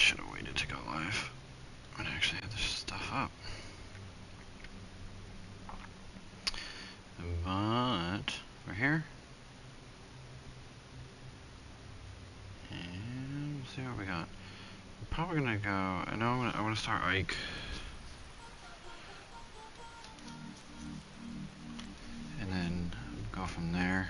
should have waited to go live and actually had this stuff up. But we're here. And we'll see what we got. I'm probably gonna go. I know I want to start Ike. And then go from there.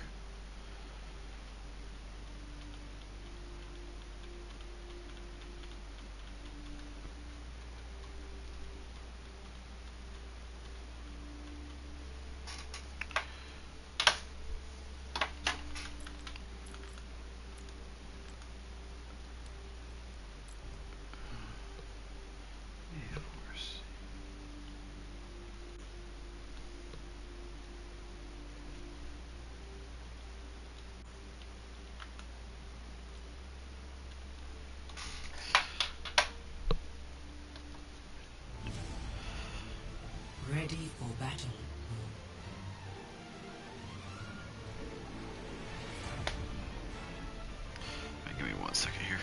Ready for battle. Right, give me 1 second here.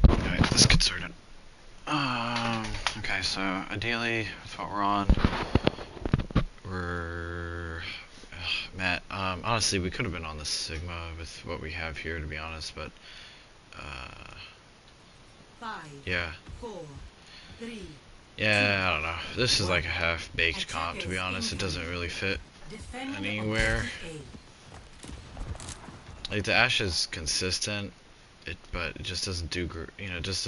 Alright, let's get started. Okay, so ideally, with what we're on, we're... Matt, honestly, we could have been on the Sigma with what we have here, to be honest, but... 5, yeah. 4, 3. Yeah, I don't know. This is like a half-baked comp, to be honest. It doesn't really fit anywhere. Like, the Ashe is consistent, but it just doesn't do, just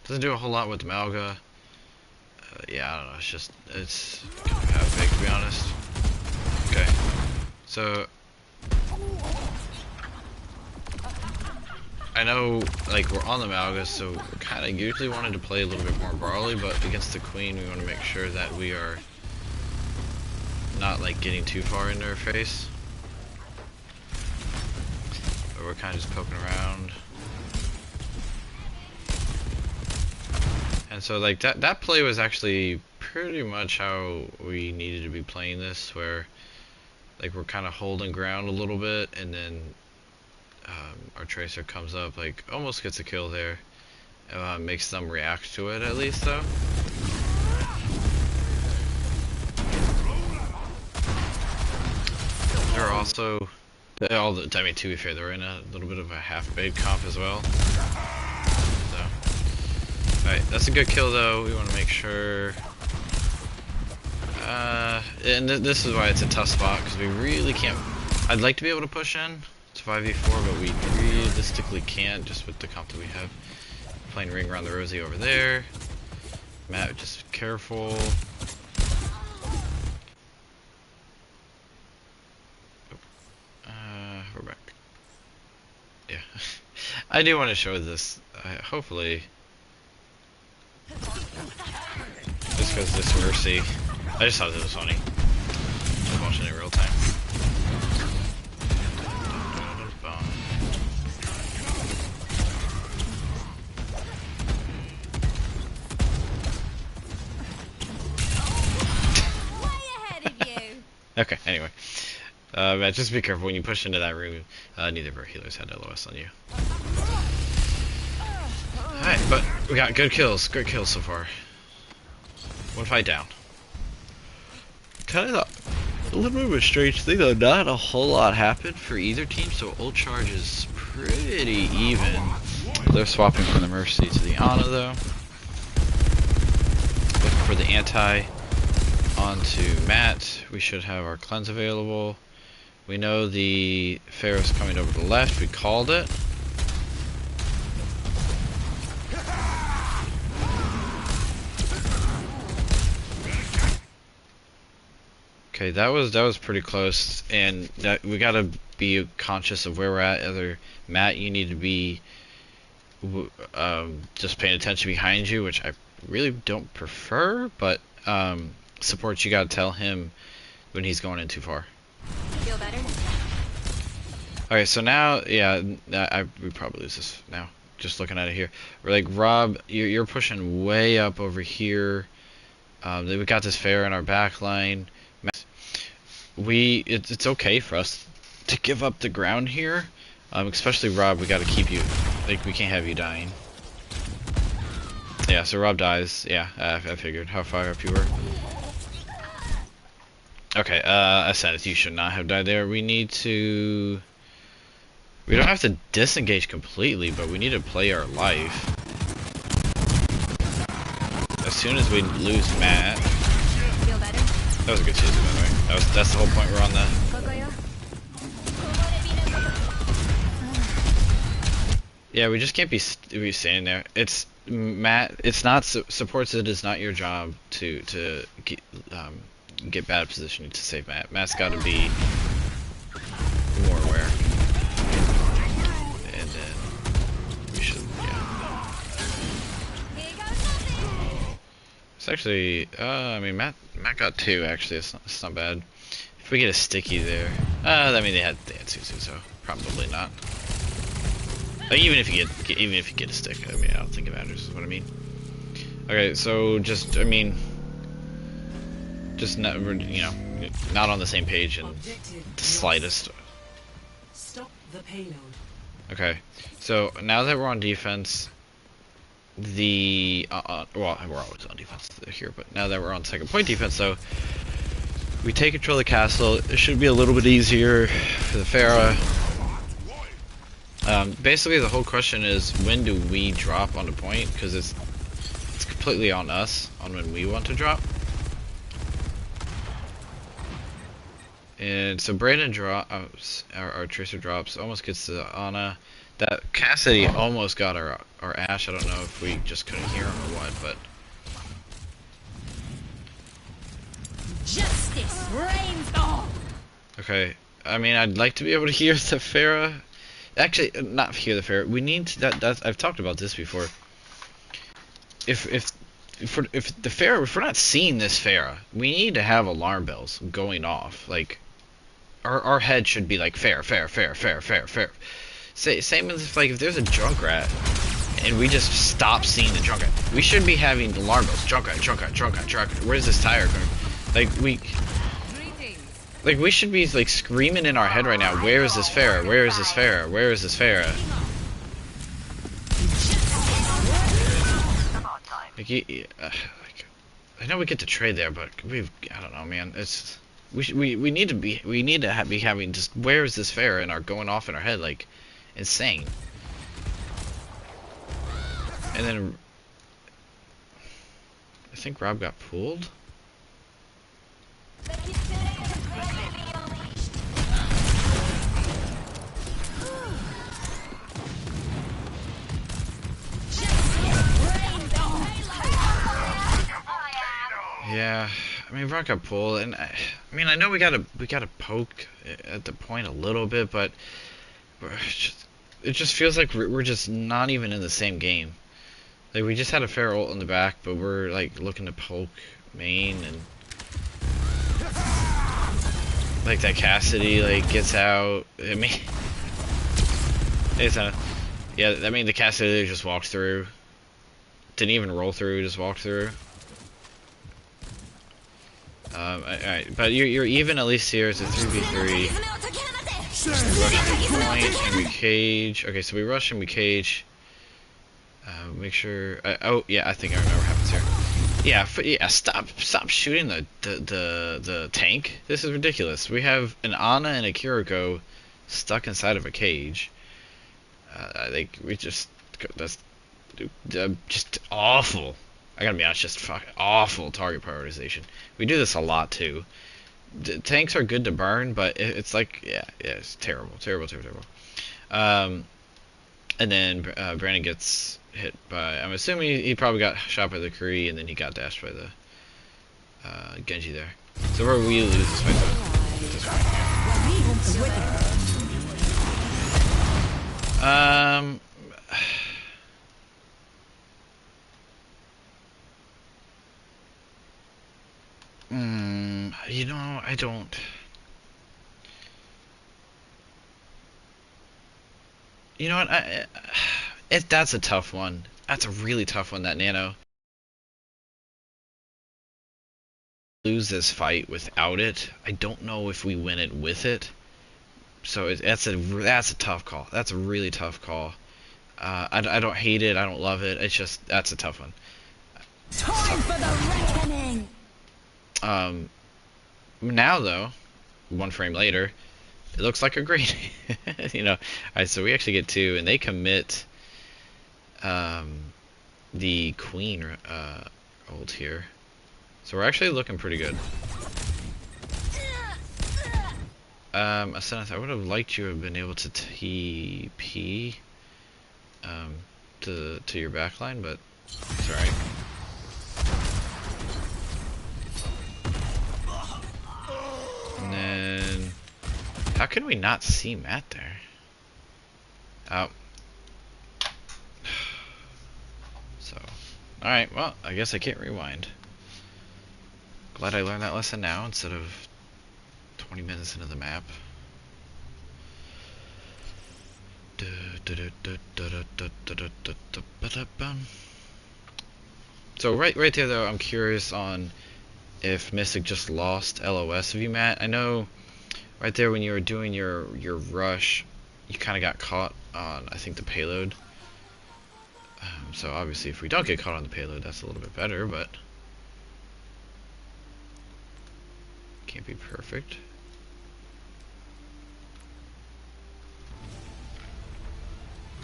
doesn't do a whole lot with the Malga. Yeah, I don't know, it's kind of half-baked, to be honest. Okay, so... I know, like, we're on the Malga, so we kind of usually wanted to play a little bit more Barley, but against the Queen, we want to make sure that we are not, like, getting too far into her face. But we're kind of just poking around. And so, like, that play was actually pretty much how we needed to be playing this, where, like, we're kind of holding ground a little bit, and then our Tracer comes up, like, almost gets a kill there. Makes them react to it, at least, though. They're also... I mean, to be fair, they're in a little bit of a half-baked comp as well. So, Alright, that's a good kill though. We want to make sure. And this is why it's a tough spot, because we really can't. I'd like to be able to push in. It's 5v4, but we realistically can't just with the comp that we have. Playing ring around the Rosie over there. Matt, just careful. We're back. Yeah. I do want to show this. Hopefully. Just because this Mercy. I just thought it was funny. I'm watching it real time. Okay, anyway. Matt, just be careful when you push into that room. Neither of our healers had LOS on you. Alright, but we got good kills. Great kills so far. One fight down. Kind of a little bit of a strange thing though. Not a whole lot happened for either team, so ult charge is pretty even. They're swapping from the Mercy to the Ana though. Looking for the anti onto Matt. We should have our cleanse available. We know the Pharaoh's coming over to the left. We called it. Okay, that was pretty close, and that we gotta be conscious of where we're at. Either Matt, you need to be just paying attention behind you, which I really don't prefer, but support, you gotta tell him when he's going in too far. Feel better? Okay, so now, yeah, we probably lose this now. Just looking at it here, we're like, Rob, you're pushing way up over here. We got this Pharah in our back line. It's okay for us to give up the ground here, especially Rob. We got to keep you, like, we can't have you dying. Yeah, so Rob dies. Yeah, I figured how far up you were. Okay, I said it. You should not have died there. We need to. We don't have to disengage completely, but we need to play our life. As soon as we lose Matt. Feel better? That was a good chase, by the way. That's the whole point we're on the. Yeah, we just can't be standing there. It's Matt. It's not supports. It is not your job to get bad positioning to save Matt. Matt's got to be more aware. And then we should, yeah. It's actually, I mean, Matt got 2 actually. It's not bad. If we get a sticky there, I mean they had Suzu, so probably not. Even if you get a stick, I mean I don't think it matters. Is what I mean. Okay, so just not, you know, not on the same page in the slightest. Stop the payload. Okay, so now that we're on defense, well, we're always on defense here, but now that we're on second point defense, so we take control of the castle. It should be a little bit easier for the Pharah. Basically, the whole question is, when do we drop onto point? Because it's completely on us on when we want to drop. And so Brandon drops, our Tracer drops, almost gets to Ana. That Cassidy almost got our Ashe. I don't know if we just couldn't hear him or what, but. Justice reigns on. Okay, I mean, I'd like to be able to hear the Pharah. Actually, not hear the Pharah. We need to, I've talked about this before. If the Pharah, if we're not seeing this Pharah, we need to have alarm bells going off. Like, our head should be like Pharah. Same as if there's a Junkrat and we just stop seeing the Junkrat. We should be having alarm bells. Junkrat. Where's this tire coming? Like we should be like screaming in our head right now. Where is this Pharah? Where is this Pharah? Where is this Pharah? I know we get to trade there, but I don't know, man. It's we need to be having just, where is this Pharah, and are going off in our head like insane. And then think Rob got pulled. Yeah, I mean Rob got pulled, and I mean I know we gotta poke at the point a little bit, but it just feels like we're just not even in the same game. Like we just had a fair ult in the back, but we're like looking to poke main, and like that Cassidy like gets out. I mean, it's a yeah. I mean the Cassidy just walked through, didn't even roll through, just walked through. Alright, but you're even at least here. It's a 3v3. Rush the point and we cage. Okay, so we rush and we cage. Make sure. Oh yeah, I think I remember what happens here. Yeah, stop shooting the tank. This is ridiculous. We have an Ana and a Kiriko stuck inside of a cage. I think we that's just awful. I gotta be honest, just awful target prioritization. We do this a lot too. Tanks are good to burn, but it's like yeah, it's terrible. And then Brandon gets hit by. I'm assuming he probably got shot by the Kree, and then he got dashed by the Genji there. So we lose this fight though. This fight. You know, I don't. You know what? That's a tough one. That's a really tough one. That Nano. Lose this fight without it. I don't know if we win it with it. So that's a tough call. That's a really tough call. I don't hate it. I don't love it. It's just that's a tough one. Time for the reckoning. Now though, one frame later, it looks like a great. You know. Alright, so we actually get 2, and they commit. The Queen ult here. So we're actually looking pretty good. Aseneth, I would have liked you to have been able to TP to your backline, but it's alright. And then how can we not see Matt there? Oh. So, alright, well, I guess I can't rewind. Glad I learned that lesson now instead of 20 minutes into the map. So right there though, I'm curious on if Mystic just lost LOS of you, Matt. I know right there when you were doing your rush, you kind of got caught on, I think, the payload. So obviously if we don't get caught on the payload, that's a little bit better, but can't be perfect.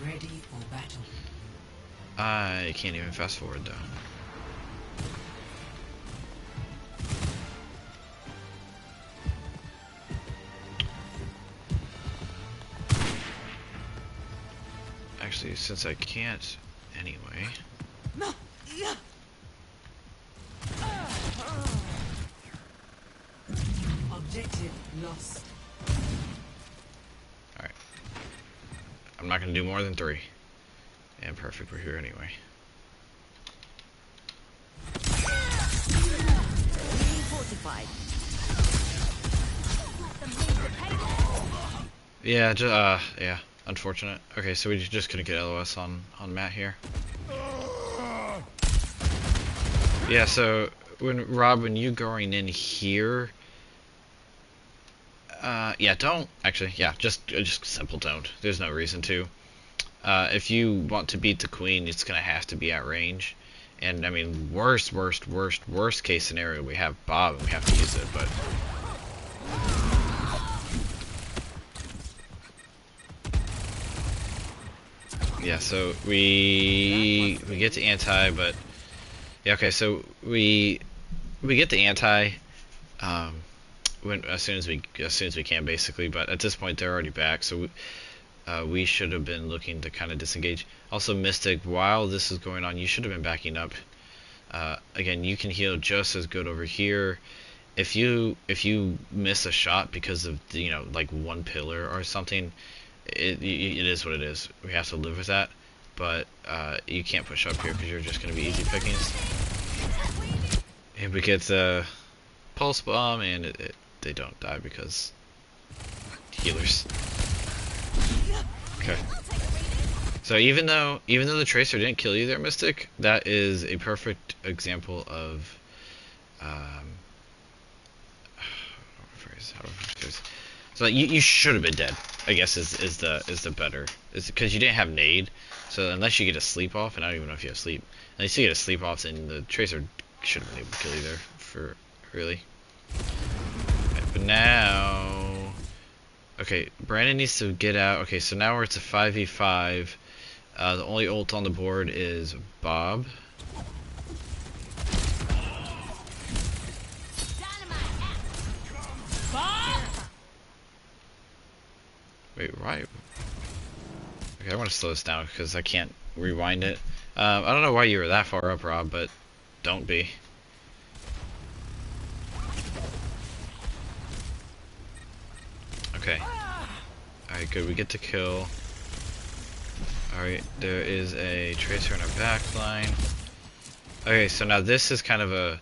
Ready for battle. I can't even fast forward though. Actually, since I can't anyway. Objective lost. Alright. I'm not going to do more than 3. And perfect, we're here anyway. Fortified. Yeah, yeah, unfortunate. Okay, so we just couldn't get LOS on Matt here. Yeah, so when you going in here, yeah, don't actually, yeah, just simple don't. There's no reason to. If you want to beat the Queen, it's gonna have to be at range. And I mean, worst case scenario, we have Bob and we have to use it, but. Yeah, so we get to anti, but Yeah. Okay. So we get the anti when as soon as we can basically. But at this point they're already back, so we should have been looking to kind of disengage. Also, Mystic, while this is going on, you should have been backing up. Again, you can heal just as good over here. If you miss a shot because of like one pillar or something, it is what it is. We have to live with that. But you can't push up here because you're just going to be easy pickings. And we get the pulse bomb, and they don't die because healers. Okay. So even though the tracer didn't kill you there, Mystic, that is a perfect example of so you should have been dead. I guess is the better. It's because you didn't have nade. So unless you get a sleep off, and I don't even know if you have sleep. Unless you get a sleep off, then the tracer should have been able to kill you there for really. Okay, but now, okay, Brandon needs to get out. Okay, so now we're at a 5v5. The only ult on the board is Bob. Wait, right? Okay, I want to slow this down because I can't rewind it. I don't know why you were that far up, Rob, but don't be. Okay. Alright, good. We get to kill. Alright, there is a tracer in our back line. Okay, so now this is kind of a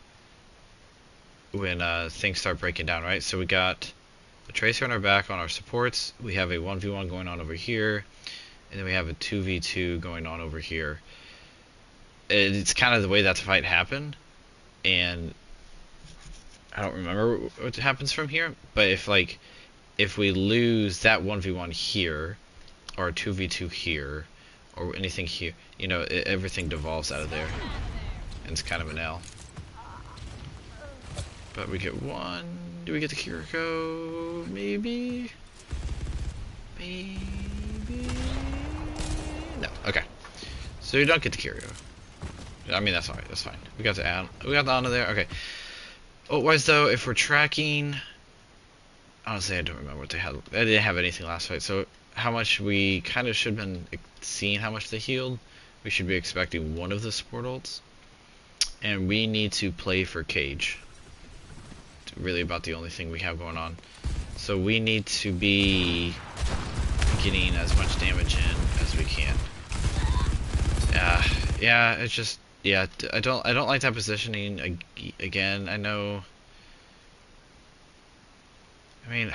when things start breaking down, right? So we got a tracer on our back on our supports. We have a 1v1 going on over here. And then we have a 2v2 going on over here. It's kind of the way that the fight happened. And I don't remember what happens from here. But if we lose that 1v1 here, or 2v2 here, or anything here, everything devolves out of there. And it's kind of an L. But we get one. Do we get the Kiriko? Maybe? Maybe? No. Okay. So you don't get the Kiriko. I mean, that's alright. That's fine. We got the Ana there. Okay. Otherwise, though, if we're tracking... Honestly, I don't remember what they had. They didn't have anything last fight. So how much we kind of should have been seeing how much they healed. We should be expecting one of the support ults. And we need to play for Cage. It's really about the only thing we have going on. So we need to be getting as much damage in as we can. Yeah, it's just, yeah, I don't like that positioning again. I know. I mean,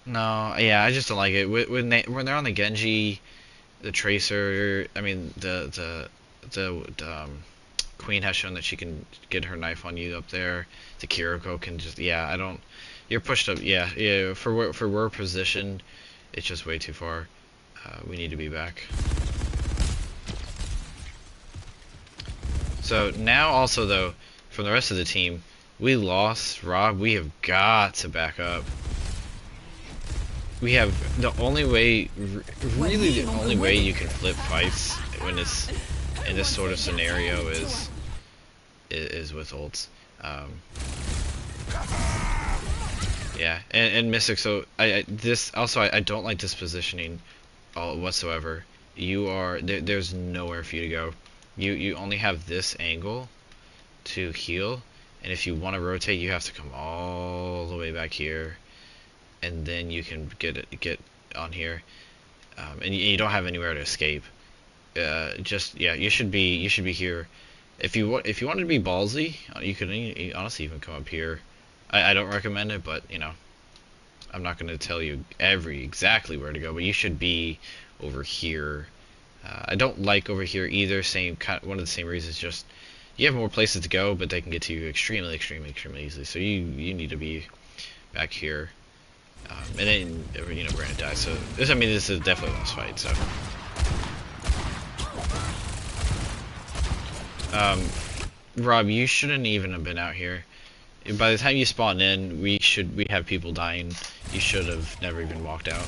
no, yeah, I just don't like it. When they're on the Genji, the Tracer, I mean the Queen has shown that she can get her knife on you up there. The Kiriko can just, yeah, I don't. You're pushed up, yeah. For where we're positioned, it's just way too far. We need to be back. So now also though, from the rest of the team, we lost Rob. We have got to back up. We have the only way, really the only way you can flip fights when it's in this sort of scenario is with ults. Yeah, and Mystic. So I don't like this positioning whatsoever. There's nowhere for you to go. You only have this angle to heal, and if you want to rotate, you have to come all the way back here, and then you can get on here, and you don't have anywhere to escape. You should be here. If you wanted to be ballsy, you could honestly even come up here. I don't recommend it, but I'm not going to tell you exactly where to go, but you should be over here. I don't like over here either. One of the same reasons. Just you have more places to go, but they can get to you extremely easily. So you need to be back here. And then Brandon dies. So this is definitely a lost fight. So. Rob, you shouldn't even have been out here. By the time you spawn in, we have people dying. You should have never even walked out.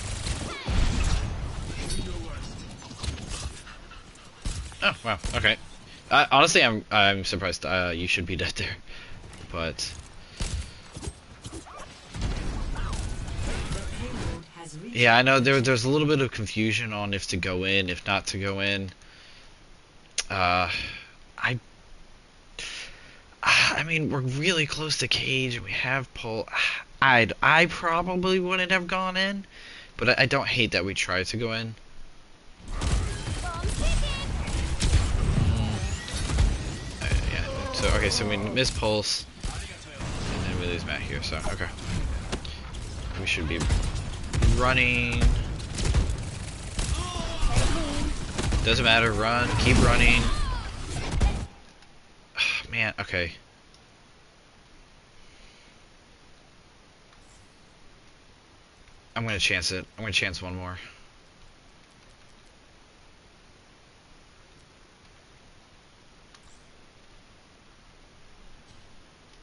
Oh wow, okay. Honestly, I'm surprised. You should be dead there, but Payload has reached yeah, I know there's a little bit of confusion on if to go in, if not to go in. Uh, I I mean, we're really close to cage, and we have pull. I probably wouldn't have gone in, but I don't hate that we tried to go in. Yeah. So okay, so we miss pulse, and then we lose Matt here. So okay, we should be running. Doesn't matter. Run. Keep running. Man. Okay. I'm gonna chance it. I'm gonna chance one more.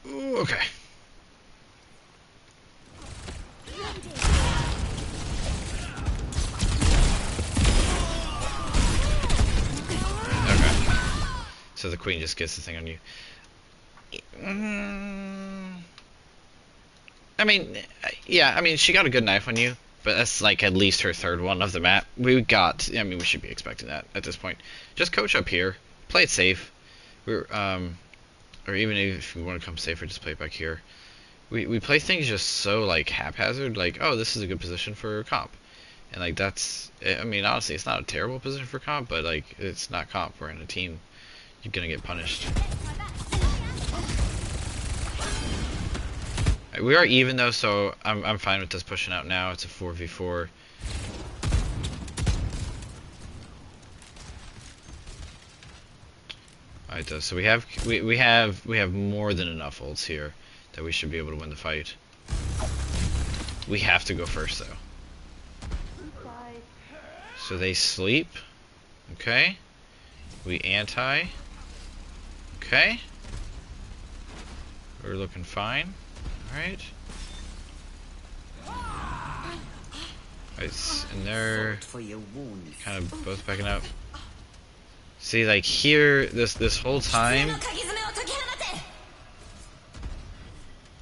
Ooh, okay. Okay. So the queen just gets the thing on you. I mean, yeah. I mean, she got a good knife on you, but that's like at least her third one of the map. We got. I mean, we should be expecting that at this point. Just coach up here. Play it safe. We're or even if you want to come safer, just play it back here. We play things just so like haphazard. Like, oh, this is a good position for comp. And like that's, I mean, honestly, it's not a terrible position for comp, but like it's not comp. We're in a team. You're gonna get punished. We are even though, so I'm fine with us pushing out now. It's a 4v4. Alright, though. So we have more than enough ults here that we should be able to win the fight. We have to go first though. So they sleep. Okay. We anti. Okay. We're looking fine. Alright. Alright, and they're kind of both backing up. See, like here, this whole time.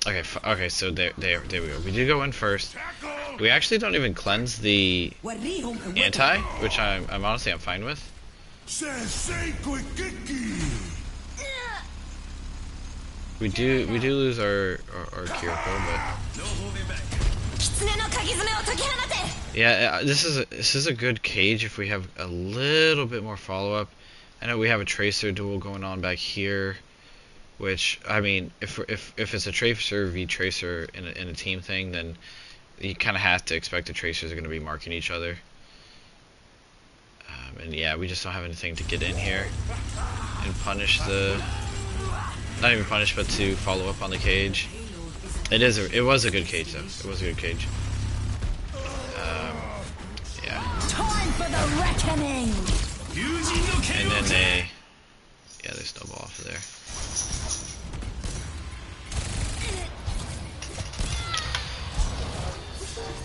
Okay, okay, so there we go. We did go in first. We actually don't even cleanse the anti, which I'm honestly I'm fine with. We do lose our Kiriko, but yeah, this is a good cage if we have a little bit more follow up. I know we have a tracer duel going on back here, which I mean, if it's a tracer v tracer in a team thing, then you kind of have to expect the tracers are going to be marking each other. And yeah, we just don't have anything to get in here and punish the. Not even punish, but to follow up on the cage. It was a good cage though. It was a good cage. Yeah. Time for the reckoning. And then they snowball off of there.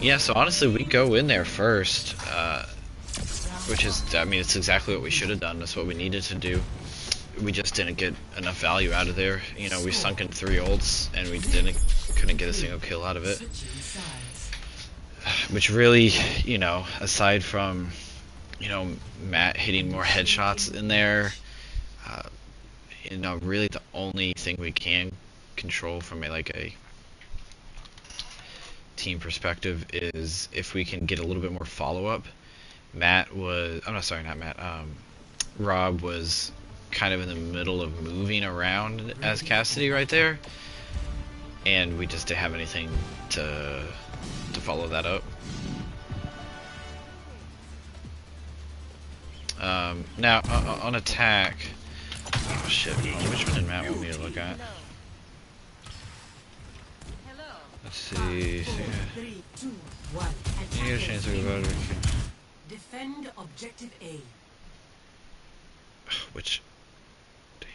Yeah, so honestly, we go in there first, which is, I mean, it's exactly what we should have done. That's what we needed to do. We just didn't get enough value out of there. You know, we sunk in 3 ults, and we couldn't get a single kill out of it. Which really, you know, aside from, you know, Matt hitting more headshots in there, you know, really the only thing we can control from a team perspective is if we can get a little bit more follow-up. Rob was kind of in the middle of moving around as Cassidy right there, and we just didn't have anything to follow that up. Now on attack, oh shit, which one did Matt want me to look at? Let's see. Three, two, one. You get a chance to go to Defend objective A. which. Damn.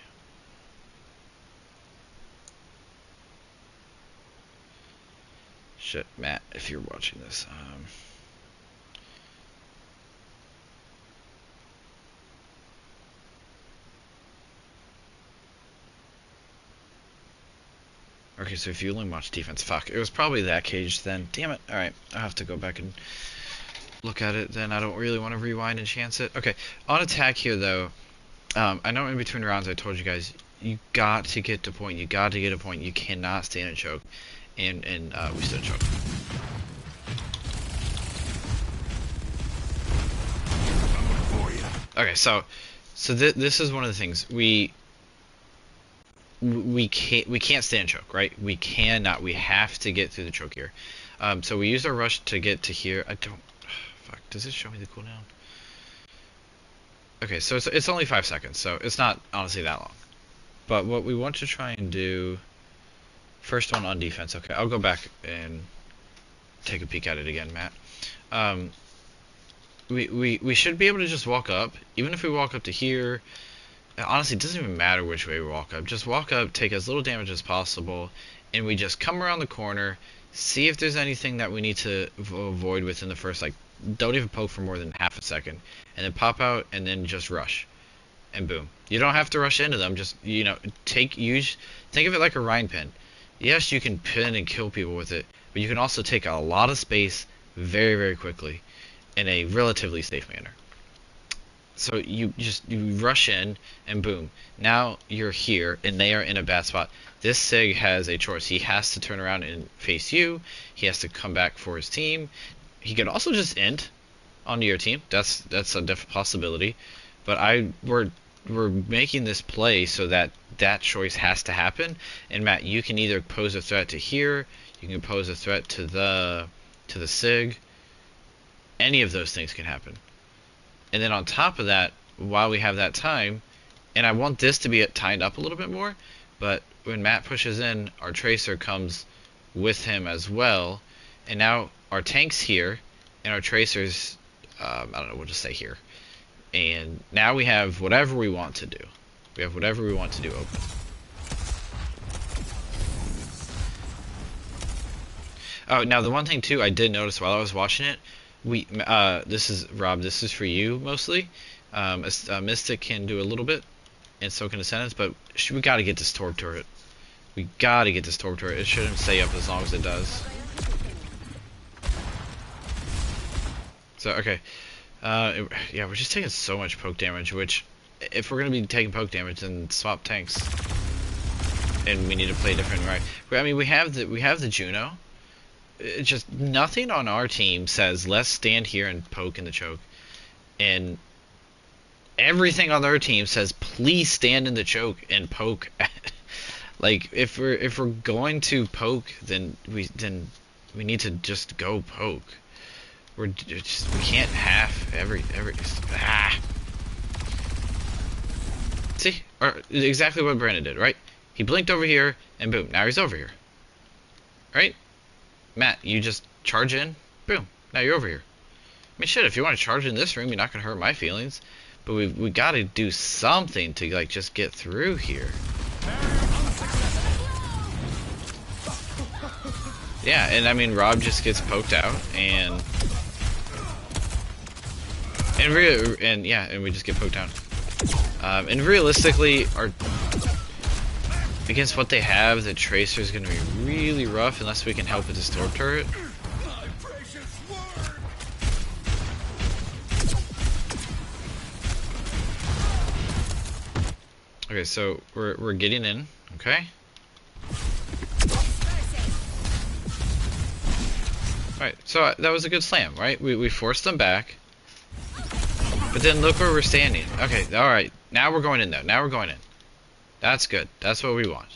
Shit, Matt, if you're watching this, Okay, so if you only watch defense, fuck. It was probably that cage then. Damn it. Alright, I'll have to go back and look at it then. I don't really want to rewind and chance it. Okay, on attack here though, I know in between rounds I told you guys, you got to get to point. You got to get a point. You cannot stand and choke. And we stood choke. Okay, so this is one of the things we can't stand choke, right? We cannot. We have to get through the choke here. So we use our rush to get to here. I don't. Fuck. Does it show me the cooldown? Okay, so it's only 5 seconds, so it's not honestly that long. But what we want to try and do. First one on defense. Okay, I'll go back and take a peek at it again, Matt. We should be able to just walk up, even if we walk up to here. Honestly, it doesn't even matter which way we walk up. Just walk up, take as little damage as possible, and we just come around the corner, see if there's anything that we need to avoid within the first, like, don't even poke for more than half a second, and then pop out, and then just rush, and boom. You don't have to rush into them. Just, you know, think of it like a Rhine pin. Yes, you can pin and kill people with it, but you can also take a lot of space very, very quickly in a relatively safe manner. So you rush in and boom. Now you're here and they are in a bad spot. This Sig has a choice. He has to turn around and face you. He has to come back for his team. He could also just end onto your team. That's a different possibility. But we're making this play so that choice has to happen. And Matt, you can either pose a threat to here, you can pose a threat to the Sig. Any of those things can happen. And then on top of that, while we have that time, and I want this to be tied up a little bit more, but when Matt pushes in, our Tracer comes with him as well. And now our tank's here, and our Tracer's, I don't know, we'll just say here. And now we have whatever we want to do. We have whatever we want to do open. Oh, now the one thing too I did notice while I was watching it, this is Rob. This is for you mostly. Mystic can do a little bit, and so can Ascendance. But we got to get this Torp turret. We got to get this Torp turret. It shouldn't stay up as long as it does. So okay, yeah, we're just taking so much poke damage. Which, if we're gonna be taking poke damage, then swap tanks. And we need to play different, right? I mean, we have the Juno. It's just nothing on our team says let's stand here and poke in the choke, and everything on their team says please stand in the choke and poke. Like if we're going to poke, then we need to just go poke. We can't half every See, or exactly what Brandon did, right? He blinked over here and boom, now he's over here, right? Matt, you just charge in, boom, now you're over here. I mean, shit, if you want to charge in this room, you're not gonna hurt my feelings. But we got to do something to like just get through here. Yeah, and I mean, Rob just gets poked out, and we just get poked out. And realistically, against what they have, the Tracer is going to be really rough unless we can help with this Torp turret. Okay, so we're getting in, okay? Alright, so that was a good slam, right? We forced them back. But then look where we're standing. Okay, alright. Now we're going in though. Now we're going in. That's good. That's what we want.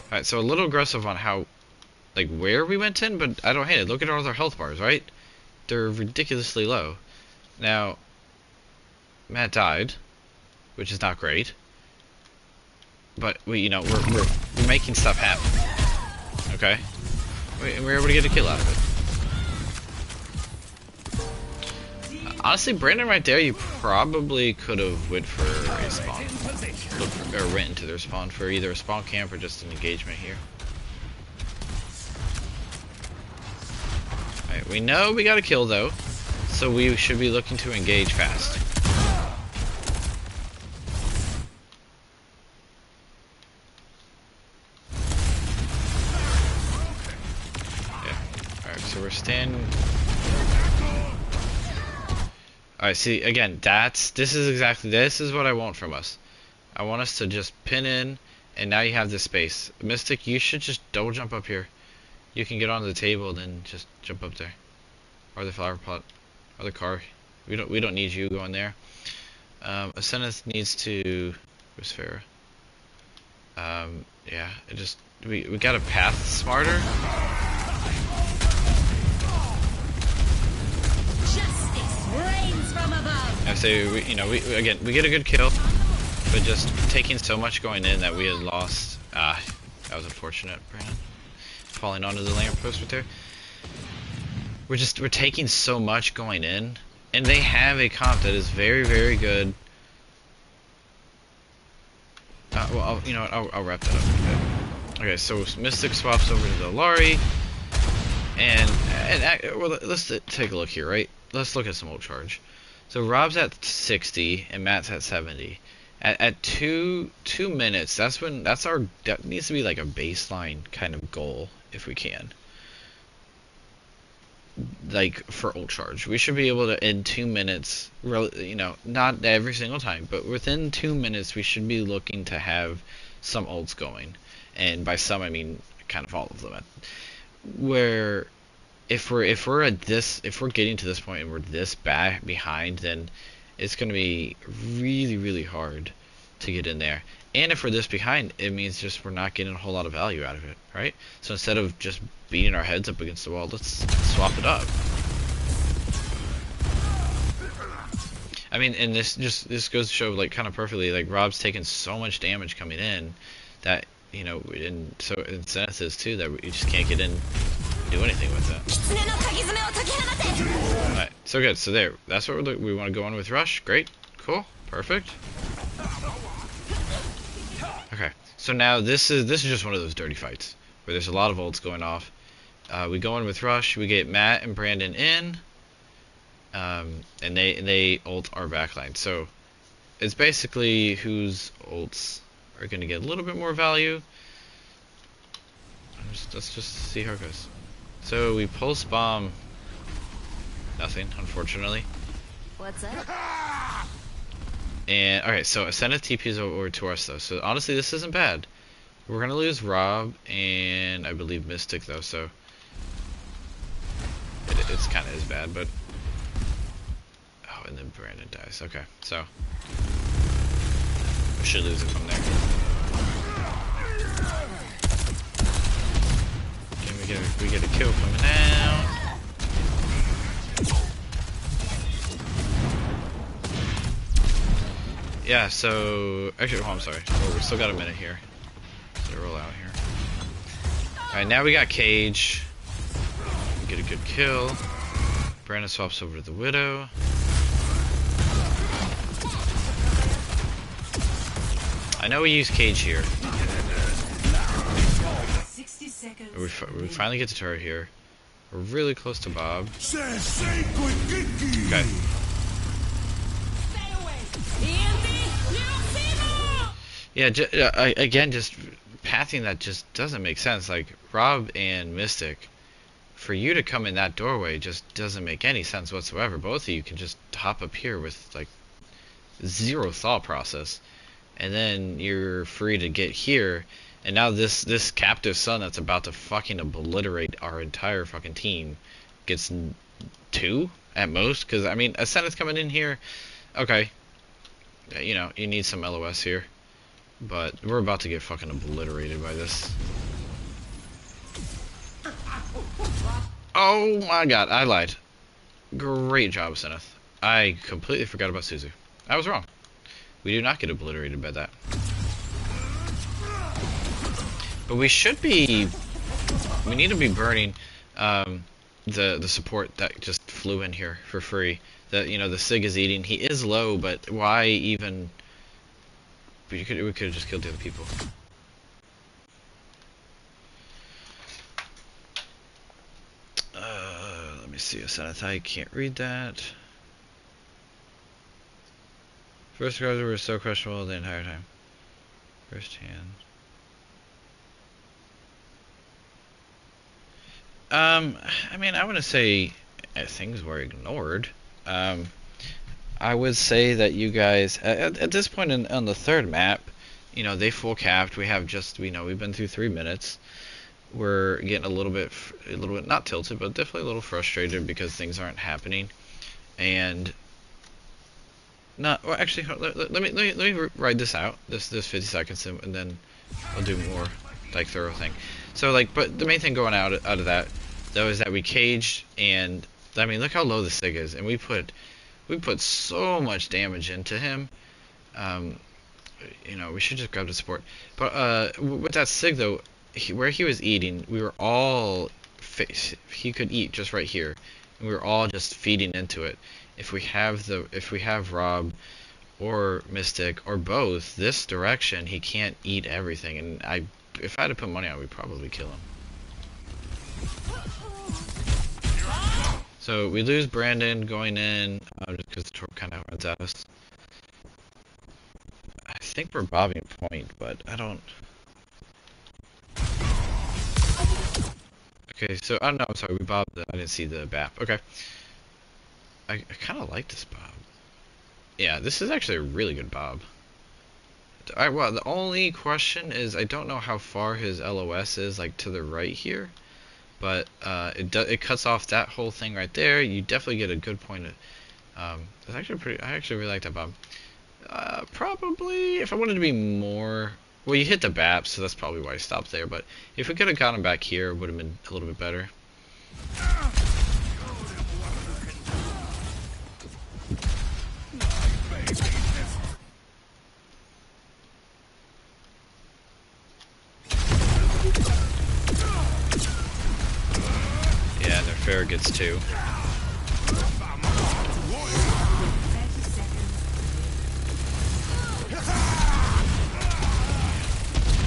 Alright, so a little aggressive on how, like, where we went in, but I don't hate it. Look at all their health bars, right? They're ridiculously low. Now, Matt died, which is not great. But we're making stuff happen. Okay? And we're able to get a kill out of it. Honestly, Brandon right there, you probably could have went for a spawn. Or went into their spawn for either a spawn camp or just an engagement here. Alright, we know we got a kill though, so we should be looking to engage fast. Alright, so we're standing. Alright, see, again, this is what I want from us. I want us to just pin in, and now you have this space. Mystic, you should just double jump up here. You can get onto the table, then just jump up there. Or the flower pot. Or the car. We don't need you going there. Aseneth needs to... Where's Farah? Yeah, we gotta path smarter. Justice reigns from above. I say, we get a good kill, but just taking so much going in that we had lost. That was unfortunate, Brandon. Falling onto the lamppost right there. We're taking so much going in, and they have a comp that is very, very good. Well, you know what? I'll wrap that up. Okay, so Mystic swaps over to the Lari, and well, let's take a look here, right? Let's look at some ult charge. So Rob's at 60 and Matt's at 70. At 2 minutes, that needs to be like a baseline kind of goal if we can. Like for ult charge, we should be able to in 2 minutes, you know, not every single time, but within 2 minutes we should be looking to have some ults going, and by some I mean kind of all of them. Where if we're getting to this point and we're this behind, then it's going to be really, really hard to get in there. And if we're this behind, it means just we're not getting a whole lot of value out of it, right? So instead of just beating our heads up against the wall, let's swap it up. I mean, and this goes to show, like, kind of perfectly, like, Rob's taking so much damage coming in that, you know, and so Zenith is too, that we just can't get in, do anything with that. Alright, so good. So there, that's what we want to go on with Rush. Great, cool, perfect. Okay, so now this is just one of those dirty fights where there's a lot of ults going off. We go in with Rush. We get Matt and Brandon in, and they ult our backline. So it's basically whose ults are going to get a little bit more value. Let's just see how it goes. So we pulse bomb. Nothing, unfortunately. What's up? And alright, so Ascendant TP's over to us though. So honestly, this isn't bad. We're gonna lose Rob and I believe Mystic though, so it's kind of as bad, but oh, and then Brandon dies. Okay, so we should lose it from there. Okay, we get a kill coming out. Yeah, so actually, oh, I'm sorry. Oh, we still got a minute here. So roll out here. Alright, now we got Cage. We get a good kill. Brandon swaps over to the Widow. I know we use Cage here. 60 seconds. We finally get the turret here. We're really close to Bob. Okay. Yeah, again, just pathing that just doesn't make sense. Like, Rob and Mystic, for you to come in that doorway just doesn't make any sense whatsoever. Both of you can just hop up here with, like, zero thought process. And then you're free to get here. And now this captive son that's about to fucking obliterate our entire fucking team gets 2 at most. Because, I mean, Ascendant's coming in here. Okay. You know, you need some LOS here. But we're about to get fucking obliterated by this. Oh my god, I lied. Great job, Zenith. I completely forgot about Suzu. I was wrong. We do not get obliterated by that. But we should be... We need to be burning the support that just flew in here for free. That, you know, the Sig is eating. He is low, but why even... We could have just killed the other people. Let me see. Zenith, I can't read that. First guards were so questionable the entire time. First hand. I mean, I wouldn't say things were ignored. Um, I would say that you guys, at this point on the third map, you know, they full capped. We have just, you know, we've been through 3 minutes. We're getting a little bit not tilted, but definitely a little frustrated because things aren't happening. And not, well, actually, let me ride this out, this 50 seconds, and then I'll do more like thorough thing. So like, but the main thing going out of that though is that we caged, and I mean, look how low the sig is, and we put so much damage into him. Um, you know, we should just grab the support. But with that sig though, where he was eating, we were all he could eat just right here, and we were all just feeding into it. If we have Rob or Mystic or both this direction, he can't eat everything. And if I had to put money on it, we'd probably kill him. So we lose Brandon going in just because the torp kind of runs at us. I think we're bobbing point, but I don't. Okay, so I don't know. I'm sorry, we bobbed. I didn't see the BAP. Okay, I kind of like this bob. Yeah, this is actually a really good bob. Alright, well, the only question is I don't know how far his LOS is, like to the right here, but it cuts off that whole thing right there. You definitely get a good point. It's actually pretty. I actually really like that bob. Probably if I wanted to be more. Well, you hit the BAP, so that's probably why I stopped there. But if we could have gotten him back here, it would have been a little bit better. Yeah, and their fair gets 2.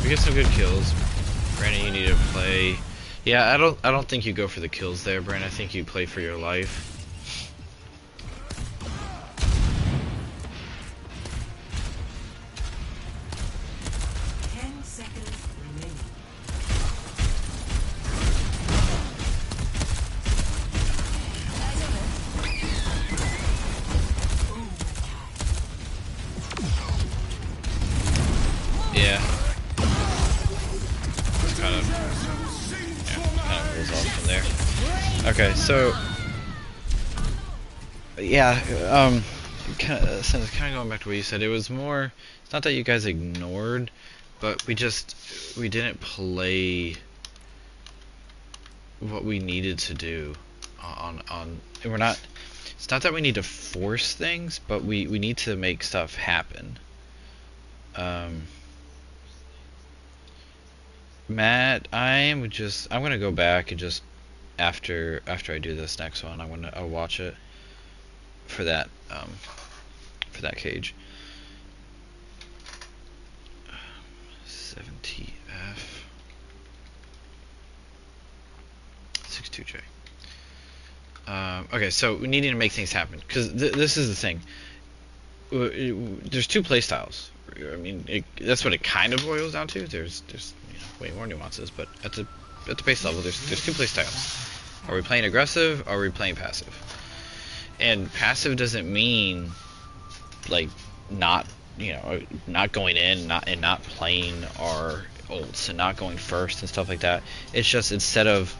We get some good kills. Brandon, you need to play. Yeah, I don't think you go for the kills there, Brandon. I think you play for your life. Yeah. Kind of rolls off from there. Okay, so yeah, kind of going back to what you said. It was more. It's not that you guys ignored, but we didn't play what we needed to do on. And we're not. It's not that we need to force things, but we need to make stuff happen. Matt, I'm gonna go back and just after I do this next one, I'll watch it for that cage. 7TF 62J. Okay, so we need to make things happen because this is the thing. There's 2 playstyles. I mean, that's what it kind of boils down to. There's you know, way more nuances, but at the base level, there's 2 playstyles. Are we playing aggressive? Or are we playing passive? And passive doesn't mean like not going in, not playing our ults and not going first and stuff like that. It's just instead of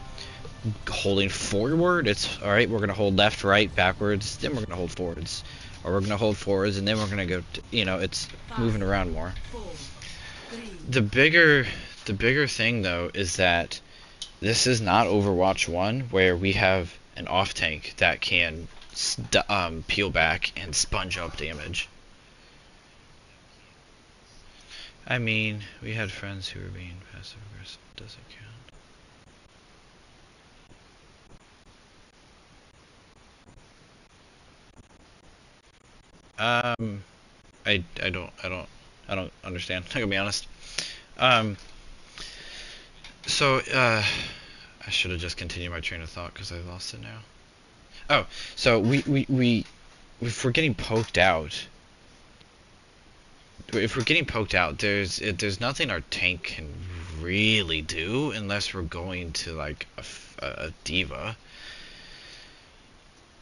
holding forward, it's all right. We're gonna hold left, right, backwards, then we're gonna hold forwards. Or we're gonna hold forwards and then we're gonna go. It's moving around more. The bigger thing though is that this is not Overwatch 1 where we have an off tank that can peel back and sponge up damage. I mean, we had friends who were being passive aggressive. Doesn't count. I don't understand. I'm gonna be honest. So I should have just continued my train of thought because I lost it now. Oh, so we if we're getting poked out, there's nothing our tank can really do unless we're going to like a diva.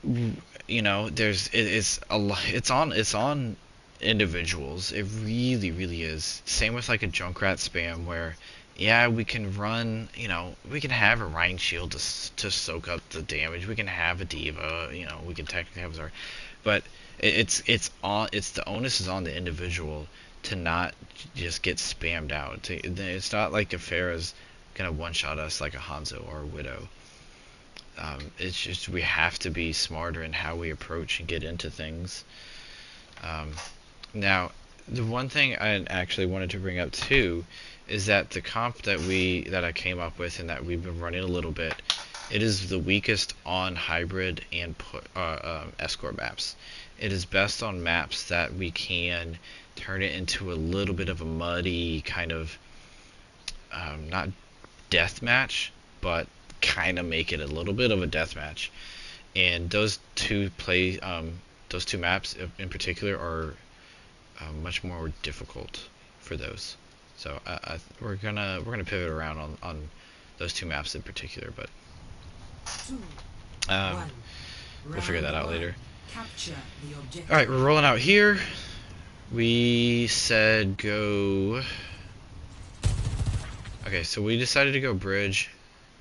You know, it's a lot. It's on individuals. It really is. Same with like a Junkrat spam where, yeah, we can run. You know, we can have a Rhine shield to soak up the damage. We can have a diva. You know, we can technically have our, but it's the onus is on the individual to not just get spammed out. It's not like if Pharah's gonna one shot us like a Hanzo or a Widow. It's just we have to be smarter in how we approach and get into things. Now, the one thing I actually wanted to bring up too is that the comp that I came up with and that we've been running a little bit, it is the weakest on hybrid and escort maps. It is best on maps that we can turn it into a little bit of a muddy kind of not death match, but kind of make it a little bit of a death match. And those two maps in particular are much more difficult for those. So we're gonna pivot around on those two maps in particular, but we'll figure that out later. All right, we're rolling out here. We said go. Okay, so we decided to go bridge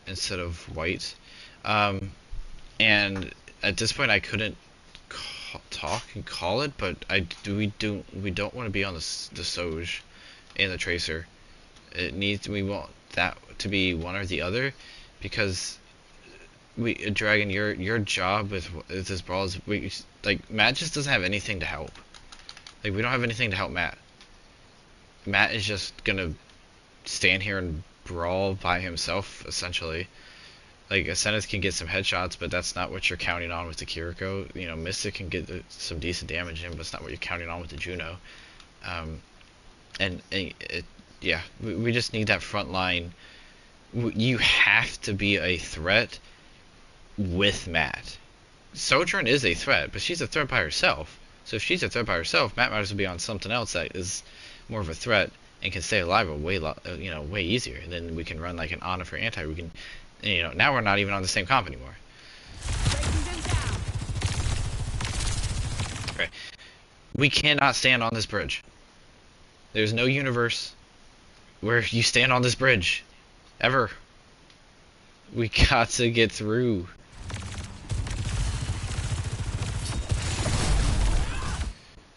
instead of white, and at this point I couldn't talk and call it, but we don't want to be on the Soj and the Tracer. We want that to be one or the other, because Dragon, your job with this brawl is Matt just doesn't have anything to help. Like, we don't have anything to help Matt. Matt is just gonna stand here and brawl by himself, essentially. Like, Ascendeth can get some headshots, but that's not what you're counting on with the Kiriko. You know, Mystic can get some decent damage in, but it's not what you're counting on with the Juno. Yeah, we just need that front line. You have to be a threat with Matt. Sojourn is a threat, but she's a threat by herself. So if she's a threat by herself, Matt might as well be on something else that is more of a threat and can stay alive way easier. And then we can run like an Ana for anti. We can, now we're not even on the same comp anymore. Okay, we cannot stand on this bridge. There's no universe where you stand on this bridge, ever. We got to get through.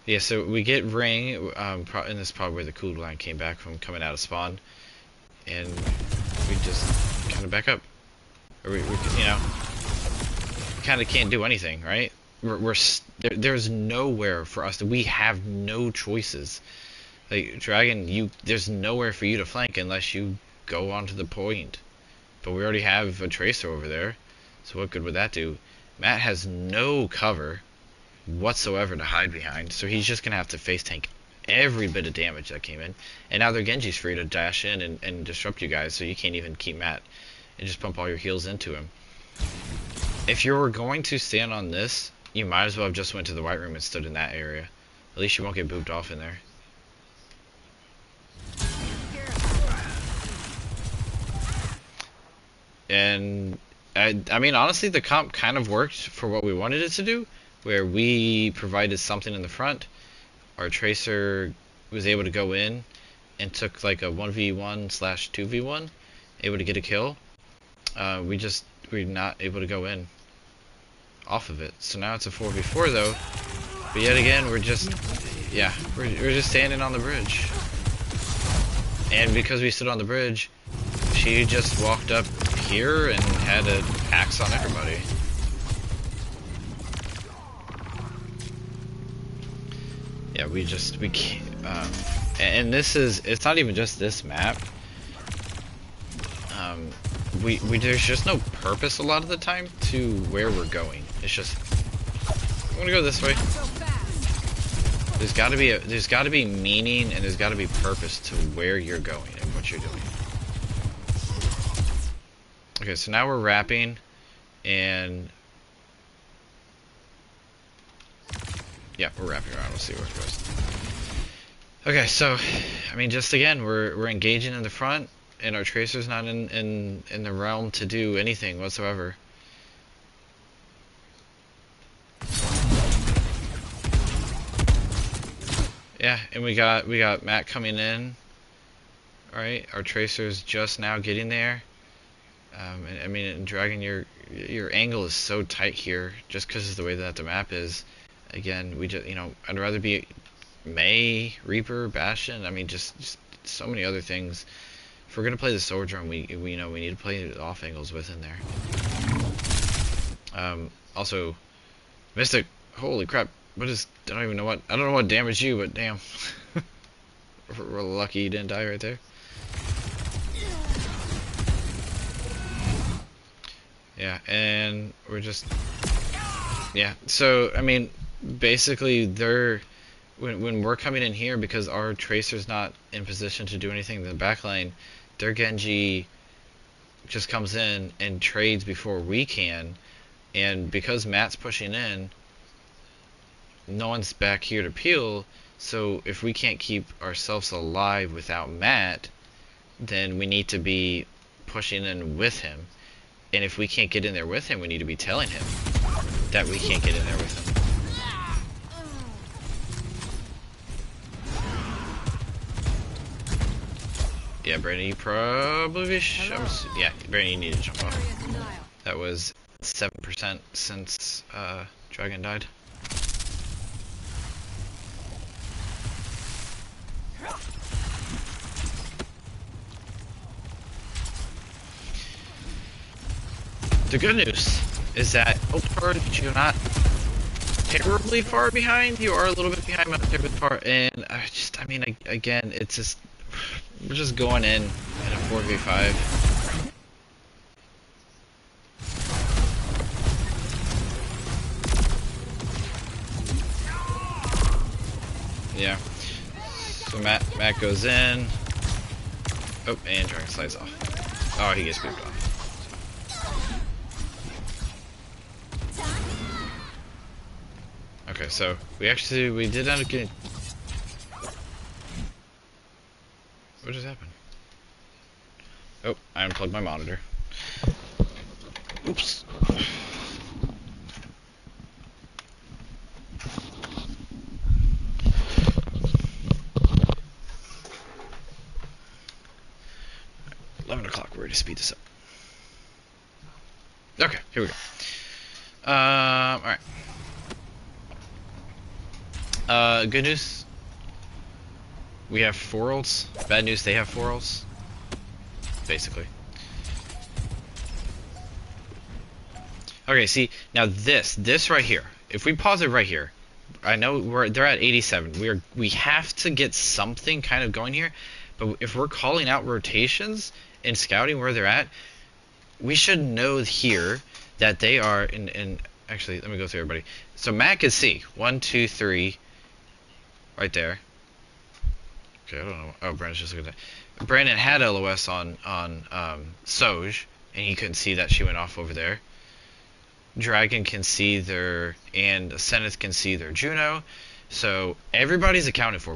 Yeah, so we get ring, and this is probably where the cooldown came back from coming out of spawn, and we just kind of back up, or we kind of can't do anything, right? There's nowhere for us we have no choices. Like, Dragon, there's nowhere for you to flank unless you go onto the point, but we already have a Tracer over there, so what good would that do? Matt has no cover whatsoever to hide behind, so he's just gonna have to face tank every bit of damage that came in, and now their Genji's free to dash in and disrupt you guys, so you can't even keep Matt and just pump all your heals into him. If you were going to stand on this, you might as well have just went to the white room and stood in that area. At least you won't get booped off in there. And I mean, honestly, the comp kind of worked for what we wanted it to do, where we provided something in the front. Our Tracer was able to go in and took like a 1v1/2v1, able to get a kill. We're not able to go in off of it. So now it's a 4v4 though. But yet again, we're just standing on the bridge. And because we stood on the bridge, she just walked up here and had an axe on everybody. Yeah, we can't, and it's not even just this map. There's just no purpose a lot of the time to where we're going. It's just, I'm gonna go this way. There's gotta be meaning, and there's gotta be purpose to where you're going and what you're doing. Okay, so now we're wrapping, and yeah, we're wrapping around. We'll see where it goes. Okay, so I mean, just again, we're engaging in the front. and our tracer's not in the realm to do anything whatsoever. Yeah, and we got Matt coming in. All right, our tracer's just now getting there. And, I mean, Dragon, your angle is so tight here, just because of the way that the map is. Again, we just, I'd rather be May, Reaper, Bastion. I mean, just so many other things. If we're gonna play the sword drum, we know we need to play the off angles within there. Also, Mystic. Holy crap! I don't know what damaged you, but damn. We're lucky you didn't die right there. Yeah, and we're just... Yeah, so, I mean, basically, when we're coming in here, because our Tracer's not in position to do anything in the back lane, their Genji just comes in and trades before we can, and because Matt's pushing in, no one's back here to peel, so if we can't keep ourselves alive without Matt, then we need to be pushing in with him. And if we can't get in there with him, we need to be telling him that we can't get in there with him. Yeah, Brandon, you probably yeah, Brandon, you need to jump off. That was 7% since Dragon died. The good news is that you're not terribly far behind. You are a little bit behind, but not terribly far. And I mean, again, it's just we're just going in at a 4v5. Yeah. So Matt goes in. Oh, and Dragon slides off. Oh, he gets booped off. Okay, so we did end up getting... What just happened? Oh, I unplugged my monitor. Oops. We're ready to speed this up. Okay, here we go. Alright. Good news, we have 4 ults. Bad news, they have 4 ults. Basically. Okay, see, now this right here, if we pause it right here, I know they're at 87. We have to get something kind of going here, but if we're calling out rotations and scouting where they're at, we should know here that they are in actually, let me go through everybody. So Matt can see 1, 2, 3 right there. Okay, I don't know. Oh, Brandon's just looking at that. Brandon had LOS on Soj, and he couldn't see that she went off over there. Dragon can see their, and Zenith can see their Juno. So everybody's accounted for.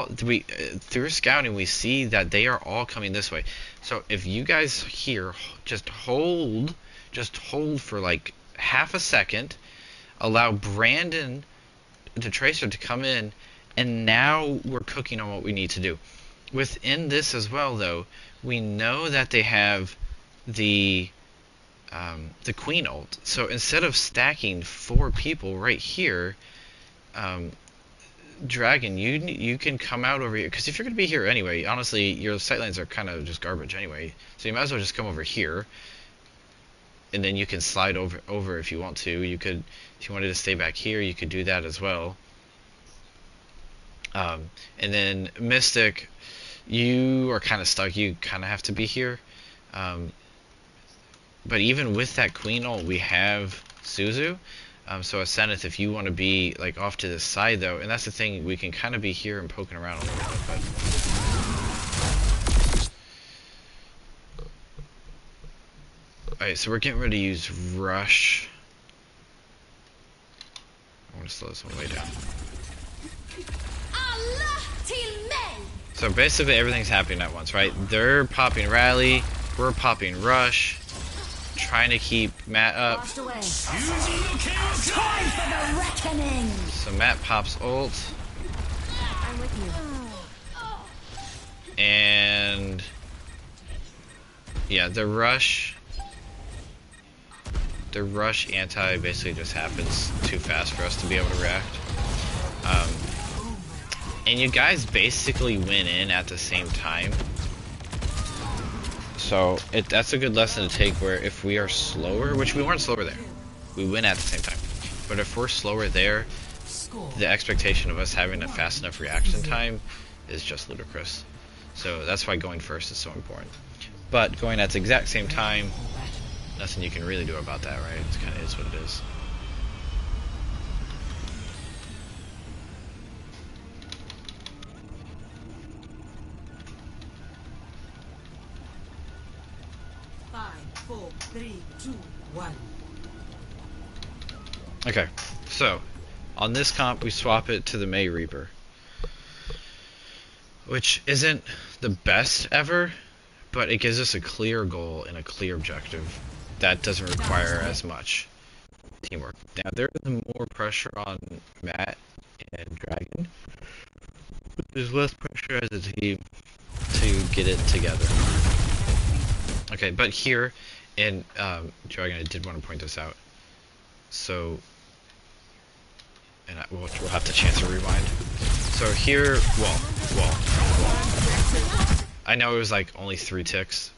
Through scouting, we see that they are all coming this way. So if you guys here just hold for like half a second, allow Brandon, the Tracer, to come in, and now we're cooking on what we need to do. Within this as well, though, we know that they have the Queen ult. So instead of stacking 4 people right here, Dragon, you can come out over here, because if you're going to be here anyway, honestly, your sightlines are kind of just garbage anyway, so you might as well just come over here, and then you can slide over if you want to. You could, if you wanted to stay back here, you could do that as well. And then Mystic, you are kind of stuck. You kind of have to be here. But even with that Queen ult, we have Suzu. So as Zenith, if you want to be like off to the side though, and that's the thing, we can kind of be here and poking around a little bit, but... Alright, so we're getting ready to use Rush. I want to slow this one way down. So basically everything's happening at once, right? They're popping rally, we're popping rush, trying to keep Matt up. Washed away. Time for the reckoning. So Matt pops ult, I'm with you. and yeah, the rush anti basically just happens too fast for us to be able to react. And you guys basically went in at the same time. So that's a good lesson to take, where if we are slower, which we weren't slower there, we win at the same time. But if we're slower there, the expectation of us having a fast enough reaction time is just ludicrous. So that's why going first is so important. But going at the exact same time, nothing you can really do about that, right? It's kind of is what it is. Okay, so on this comp we swap it to the May Reaper, which isn't the best ever, but it gives us a clear goal and a clear objective that doesn't require as much teamwork. Now there is more pressure on Matt and Dragon, but there's less pressure as a team to get it together. Okay, but here, and Dragon, I did want to point this out. So, and we'll have to chance a rewind. So here, wall. I know it was like only 3 ticks,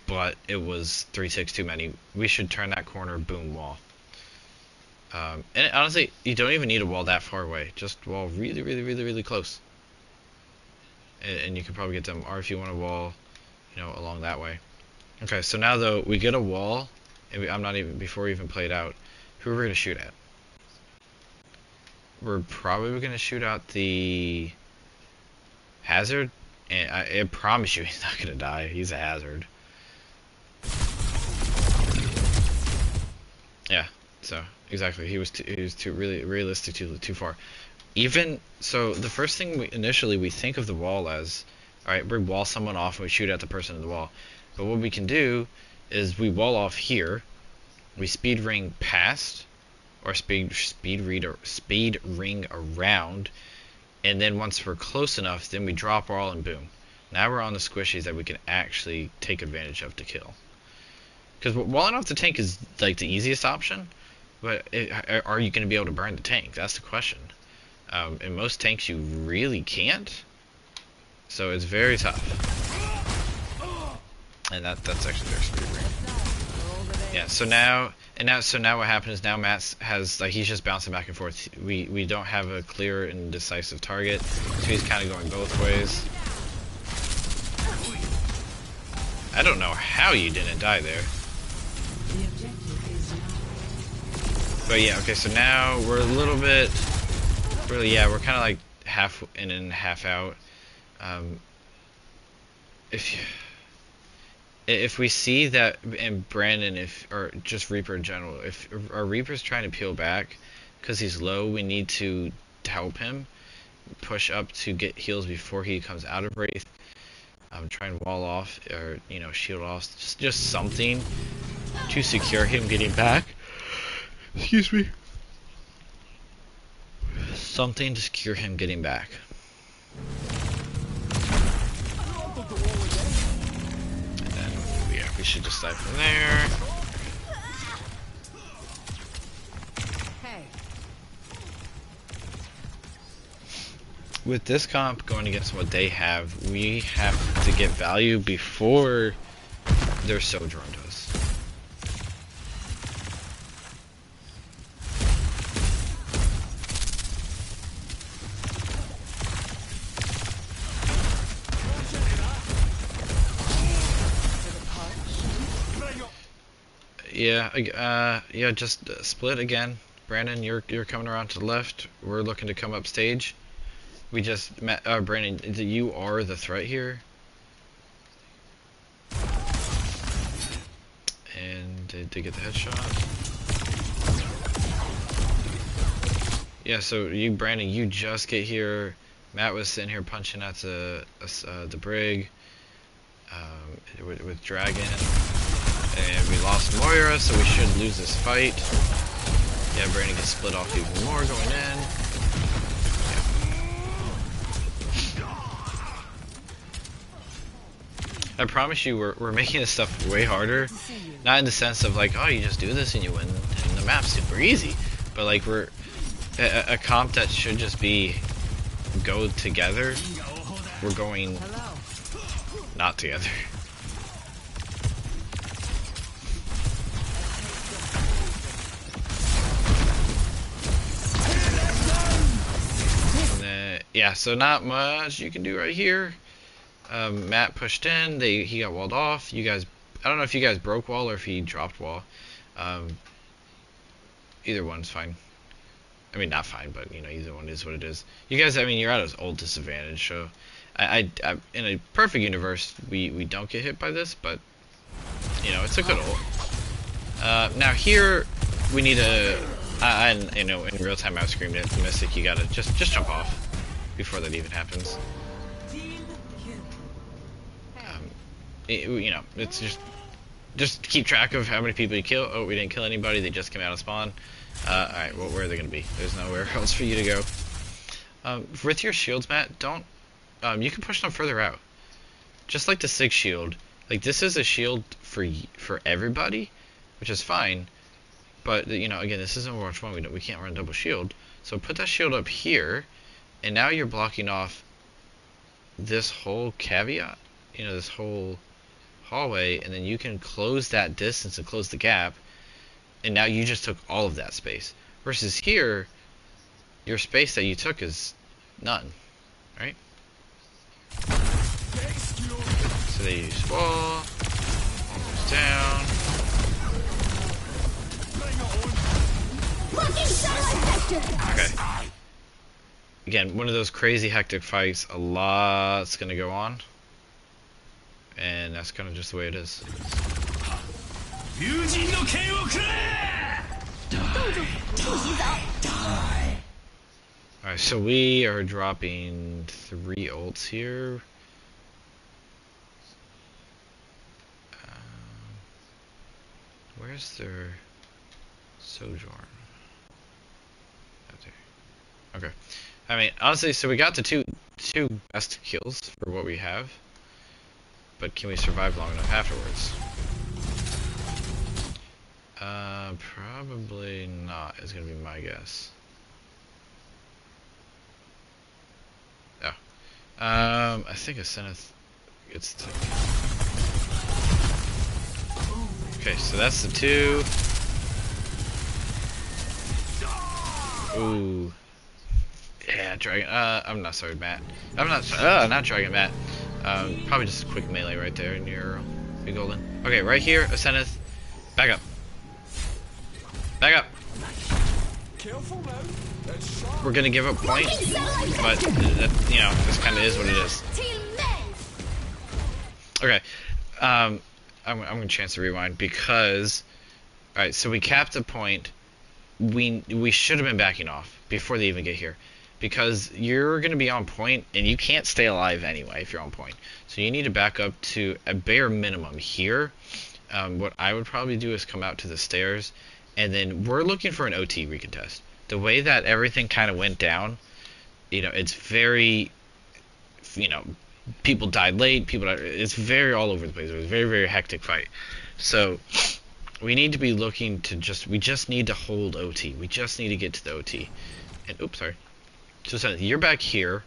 but it was 3 ticks too many. We should turn that corner, boom, wall. And honestly, you don't even need a wall that far away. Just wall really close. And you can probably get them, or if you want a wall, you know, along that way. Okay, so now though, we get a wall, and I'm not even, before we even play it out, who are we going to shoot at? We're probably going to shoot out the Hazard, and I promise you he's not going to die. He's a hazard. Yeah, so exactly. He was too really realistic, too far. Even so, the first thing initially we think of the wall as, all right, we wall someone off and we shoot at the person in the wall. But what we can do is we wall off here, we speed ring past, or speed ring around, and then once we're close enough, then we drop wall and boom. Now we're on the squishies that we can actually take advantage of to kill. Because walling off the tank is like the easiest option, but are you going to be able to burn the tank? That's the question. In most tanks you really can't, so it's very tough. And that's actually their speed ring. Yeah, so now what happens is now Matt has, like, he's just bouncing back and forth. We don't have a clear and decisive target, so he's kind of going both ways. I don't know how you didn't die there. But yeah, okay, so now we're a little bit, really, yeah, we're kind of like half in and half out. If we see that, and Brandon, or just Reaper in general, if our Reaper's trying to peel back because he's low, we need to help him push up to get heals before he comes out of Wraith. Try and wall off, or, you know, shield off, just something to secure him getting back. Excuse me. Something to secure him getting back. And then, yeah, we should just dive from there. With this comp going against what they have, we have to get value before they're so drawn to us. Yeah, just split again. Brandon, you're coming around to the left. We're looking to come up stage. We just met, Brandon, you are the threat here. And did get the headshot. Yeah, so you, Brandon, you just get here. Matt was sitting here punching at the brig with Dragon, and we lost Moira, so we should lose this fight. Yeah, Brandon gets split off even more going in. I promise you, we're making this stuff way harder. Not in the sense of like, oh, you just do this and you win, and the map's super easy. But like, we're a comp that should just be go together. We're going not together. And then, yeah, so not much you can do right here. Matt pushed in. He got walled off. You guys, I don't know if you guys broke wall or if he dropped wall. Either one's fine. I mean, not fine, but you know, either one is what it is. You guys, I mean, you're at an old disadvantage. So, I in a perfect universe, we don't get hit by this, but you know, it's a good ult. Now here, we need a. You know, in real time, I was screaming at Mystic. You gotta just jump off before that even happens. You know, it's just keep track of how many people you kill. Oh, we didn't kill anybody. They just came out of spawn. Alright, well, where are they going to be? There's nowhere else for you to go. With your shields, Matt, don't... you can push them further out. Just like the Sig shield. Like, this is a shield for everybody, which is fine. But, you know, again, this isn't Overwatch 1. We can't run double shield. So put that shield up here, and now you're blocking off this whole caveat. You know, this whole hallway, and then you can close that distance and close the gap, and now you just took all of that space. Versus here, your space that you took is none, right? So they use wall, almost down. Okay. Again, one of those crazy hectic fights. A lot's gonna go on. And that's kind of just the way it is. Alright, so we are dropping 3 ults here. Where's their Sojourn? Out there. Okay. I mean, honestly, so we got the two best kills for what we have. But can we survive long enough afterwards? Probably not, is gonna be my guess. Yeah. I think a Zenith gets to... Okay, so that's the 2. Ooh. Yeah, Dragon. I'm not sorry, Matt. I'm not Dragon, Matt. Probably just a quick melee right there near Big Golden. Okay, right here, Ascendeth. Back up. Back up. We're gonna give up point, but that, you know, this kind of is what it is. Okay, I'm gonna chance to rewind because, all right, so we capped a point. We should have been backing off before they even get here, because you're gonna be on point and you can't stay alive anyway if you're on point. So you need to back up to a bare minimum here. What I would probably do is come out to the stairs, and then we're looking for an OT recontest. The way that everything kind of went down, you know, it's very, you know, people died late, it's very all over the place. It was a very, very hectic fight. So we need to be looking to we just need to hold OT. We just need to get to the OT. And oops, sorry. So you're back here,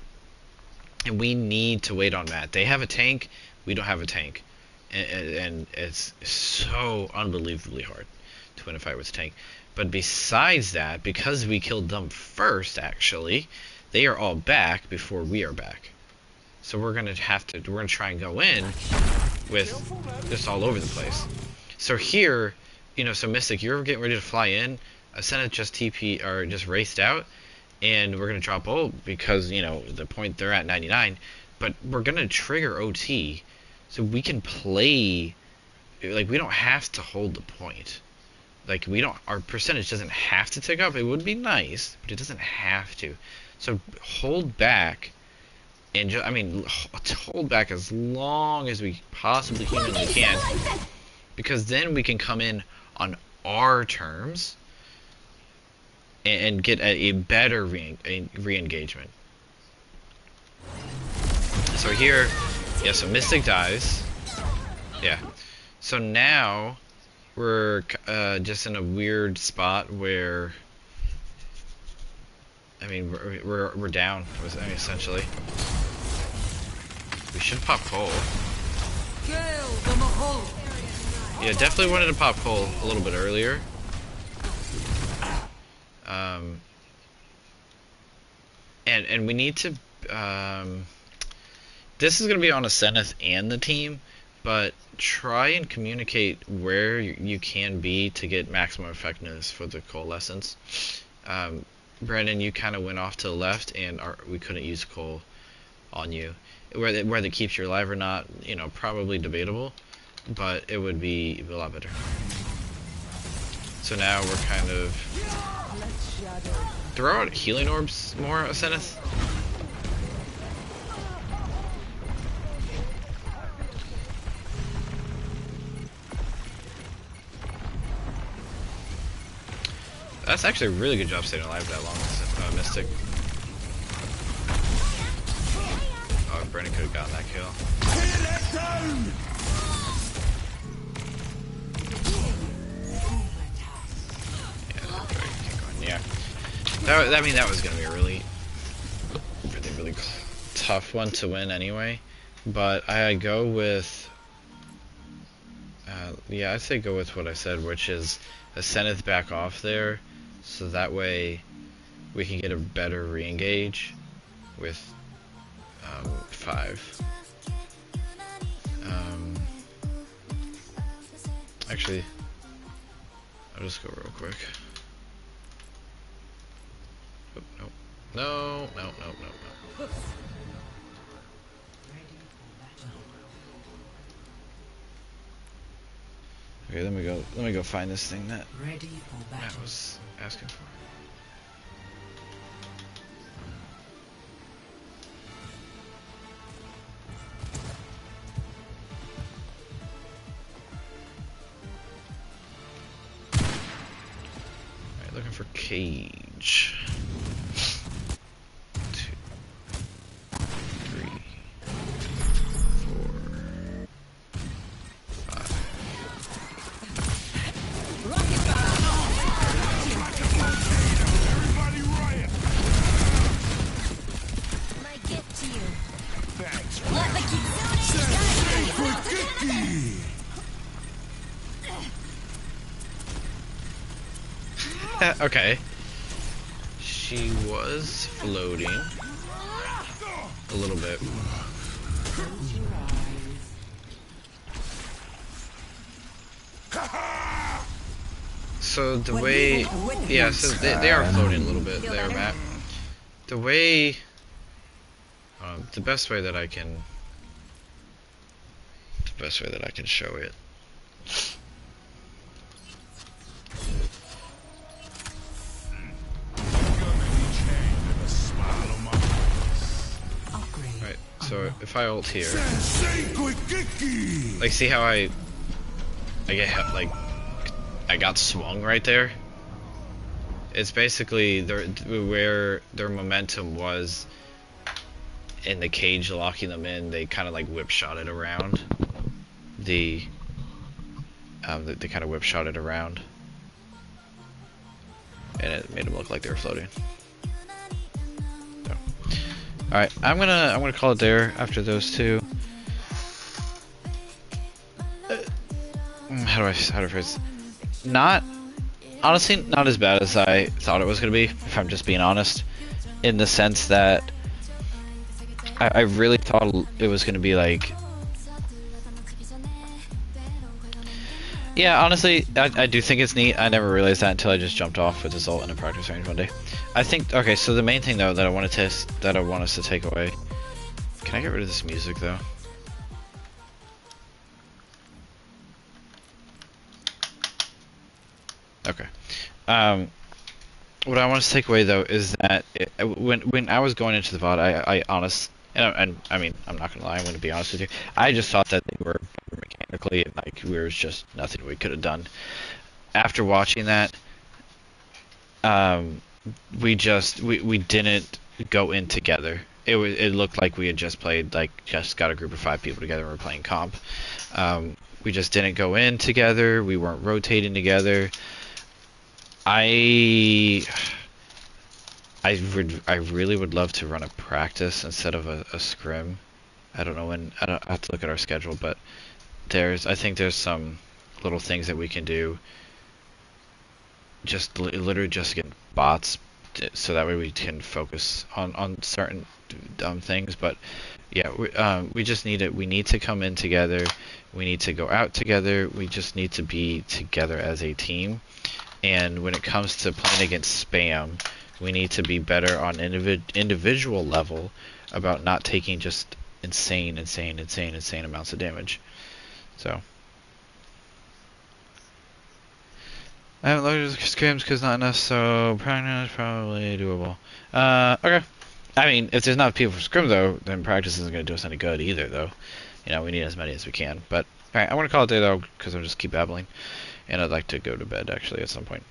and we need to wait on Matt. They have a tank, we don't have a tank. And it's so unbelievably hard to win a fight with a tank. But besides that, because we killed them first, actually, they are all back before we are back. So we're gonna try and go in with just all over the place. So here, you know, so Mystic, you're getting ready to fly in. Ascendant just TP or just raced out, and we're gonna drop ult because, you know, the point they're at 99. But we're gonna trigger OT, so we can play. Like, we don't have to hold the point. Like, our percentage doesn't have to tick up. It would be nice, but it doesn't have to. So hold back and I mean, hold back as long as we possibly humanly can, because then we can come in on our terms and get a better re-engagement. So here, yeah, so Mystic dies. Yeah. So now we're just in a weird spot where, I mean, we're down. I mean, essentially, we should pop Cole. Yeah, definitely wanted to pop Cole a little bit earlier. And we need to. This is gonna be on a Zenith and the team, but try and communicate where you can be to get maximum effectiveness for the coalescence. Brandon, you kind of went off to the left, and we couldn't use coal on you. Whether it keeps you alive or not, you know, probably debatable, but it would be a lot better. So now we're kind of throw out healing orbs more, Zenith. That's actually a really good job staying alive that long, Mystic. Oh, Brennan could have gotten that kill. Yeah, I mean, that was gonna be a really tough one to win anyway. But I go with, yeah, I'd say go with what I said, which is a Zenith back off there. So that way we can get a better re-engage with 5. Actually, I'll just go real quick. Oh, no. No. Okay, let me go find this thing that Matt was asking for. Alright, looking for Cage. 2, 3, 4, 5. Okay. She was floating a little bit. So the way, yeah, so they are floating a little bit there, Matt. The way, the best way that I can show it. Right, so if I ult here, like, see how I get, like, I got swung right there? It's basically where their momentum was in the cage locking them in. They kind of like whip shot it around. They kind of whip shot it around, and it made them look like they were floating. So, all right, I'm gonna call it there after those two. How do I phrase? Honestly, not as bad as I thought it was gonna be, if I'm just being honest, in the sense that I really thought it was gonna be like, yeah, honestly, I do think it's neat. I never realized that until I just jumped off with this ult in a practice range one day. I think, okay, so the main thing though that I want us to take away, can I get rid of this music though? Okay. What I want to take away though is that when I was going into the VOD, And I mean, I'm not gonna lie. I'm gonna be honest with you. I just thought that they were better mechanically, and like there was just nothing we could have done. After watching that, um, we didn't go in together. It looked like we had just played, like, just got a group of 5 people together and we're playing comp. We just didn't go in together. We weren't rotating together. I I really would love to run a practice instead of a scrim. I don't know when. I have to look at our schedule, but I think there's some little things that we can do. Just literally just get bots, so that way we can focus on certain things. But yeah, we just need it. We need to come in together. We need to go out together. We just need to be together as a team. And when it comes to playing against spam, we need to be better on individual level about not taking just insane amounts of damage. So I haven't looked at the scrims because not enough, so practice is probably doable. Okay. I mean, if there's not people for scrim though, then practice isn't going to do us any good either, though. You know, we need as many as we can. But alright, I want to call it there though, because I'll just keep babbling, and I'd like to go to bed actually at some point.